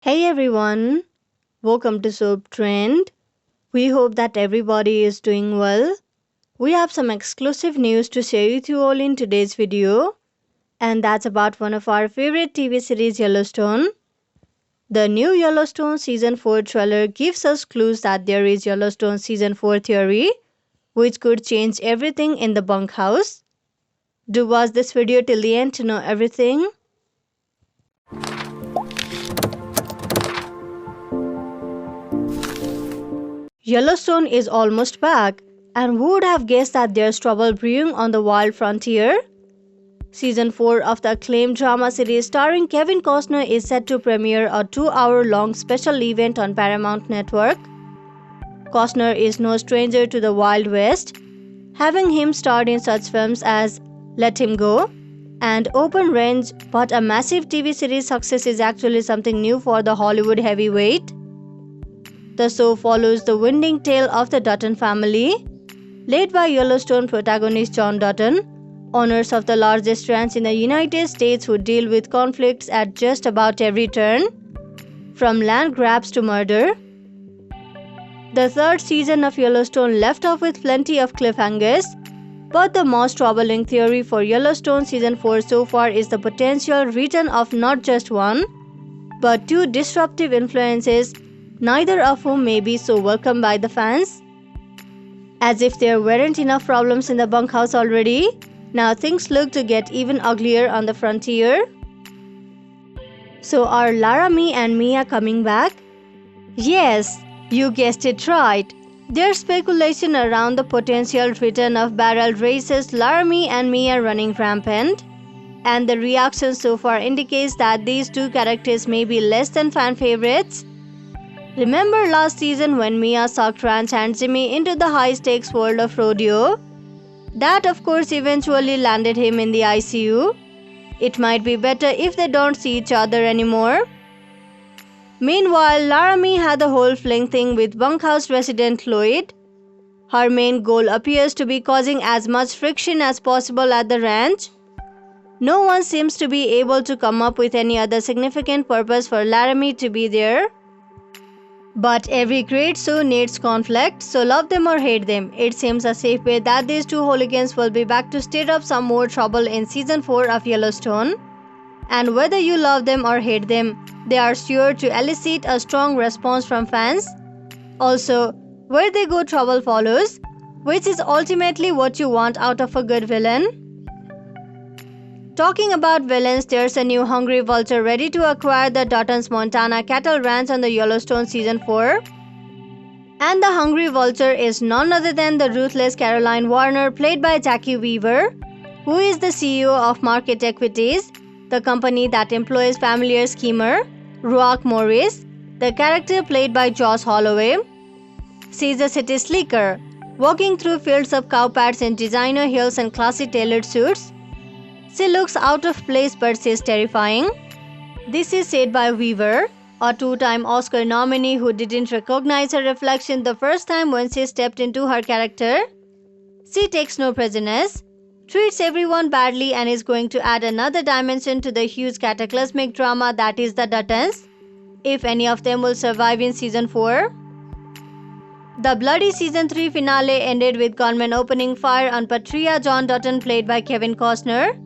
Hey everyone, welcome to Soap Trend. We hope that everybody is doing well. We have some exclusive news to share with you all in today's video, and that's about one of our favorite TV series Yellowstone. The new Yellowstone Season 4 trailer gives us clues that there is Yellowstone Season 4 theory, which could change everything in the bunkhouse. Do watch this video till the end to know everything. Yellowstone is almost back, and who would have guessed that there's trouble brewing on the wild frontier? Season 4 of the acclaimed drama series starring Kevin Costner is set to premiere a 2-hour-long special event on Paramount Network. Costner is no stranger to the Wild West, having him starred in such films as Let Him Go and Open Range, but a massive TV series success is actually something new for the Hollywood heavyweight. The show follows the winding tale of the Dutton family, led by Yellowstone protagonist John Dutton, owners of the largest ranch in the United States who deal with conflicts at just about every turn, from land grabs to murder. The third season of Yellowstone left off with plenty of cliffhangers, but the most troubling theory for Yellowstone Season 4 so far is the potential return of not just one, but two disruptive influences, neither of whom may be so welcomed by the fans. As if there weren't enough problems in the bunkhouse already, now things look to get even uglier on the frontier. So are Laramie and Mia coming back? Yes, you guessed it right. There's speculation around the potential return of barrel racers Laramie and Mia running rampant, and the reaction so far indicates that these two characters may be less than fan favorites. Remember last season when Mia sucked Ranch and Jimmy into the high-stakes world of rodeo? That of course eventually landed him in the ICU. It might be better if they don't see each other anymore. Meanwhile, Laramie had the whole fling thing with bunkhouse resident Lloyd. Her main goal appears to be causing as much friction as possible at the ranch. No one seems to be able to come up with any other significant purpose for Laramie to be there. But every great show needs conflict, so love them or hate them. It seems a safe bet that these two hooligans will be back to stir up some more trouble in Season 4 of Yellowstone. And whether you love them or hate them, they are sure to elicit a strong response from fans. Also, where they go, trouble follows, which is ultimately what you want out of a good villain. Talking about villains, there's a new hungry vulture ready to acquire the Dutton's Montana cattle ranch on the Yellowstone Season 4. And the hungry vulture is none other than the ruthless Caroline Warner, played by Jackie Weaver, who is the CEO of Market Equities, the company that employs familiar schemer Roark Morris, the character played by Josh Holloway. She's a city slicker, walking through fields of cow pads in designer heels and classy tailored suits. She looks out of place, but she's terrifying. This is said by Weaver, a two-time Oscar nominee who didn't recognize her reflection the first time when she stepped into her character. She takes no prisoners, treats everyone badly, and is going to add another dimension to the huge cataclysmic drama that is the Duttons, if any of them will survive in Season 4. The bloody Season 3 finale ended with gunmen opening fire on Patria John Dutton, played by Kevin Costner,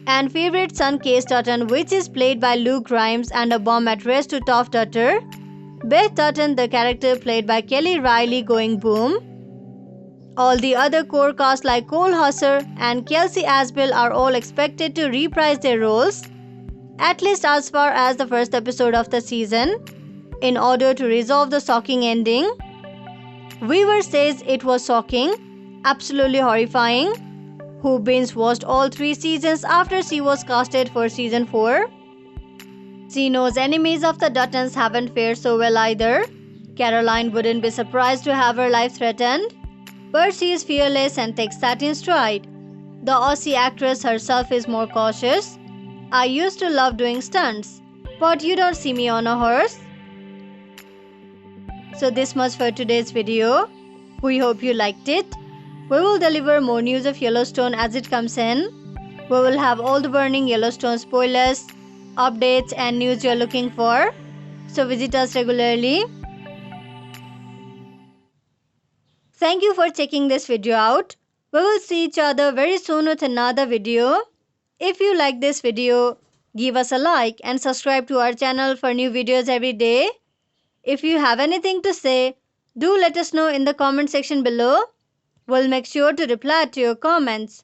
and favorite son Case Dutton, which is played by Luke Grimes, and a bomb addressed to Toph Dutter. Beth Dutton, the character played by Kelly Riley, going boom. All the other core cast like Cole Hauser and Kelsey Asbill are all expected to reprise their roles, at least as far as the first episode of the season, in order to resolve the shocking ending. Weaver says it was shocking, absolutely horrifying. Who binge-watched all 3 seasons after she was casted for Season 4. She knows enemies of the Duttons haven't fared so well either. Caroline wouldn't be surprised to have her life threatened, but she is fearless and takes that in stride. The Aussie actress herself is more cautious. I used to love doing stunts, but you don't see me on a horse. So this much for today's video. We hope you liked it. We will deliver more news of Yellowstone as it comes in. We will have all the burning Yellowstone spoilers, updates and news you're looking for. so visit us regularly. Thank you for checking this video out. We will see each other very soon with another video. If you like this video, give us a like and subscribe to our channel for new videos every day. If you have anything to say, do let us know in the comment section below. We'll make sure to reply to your comments.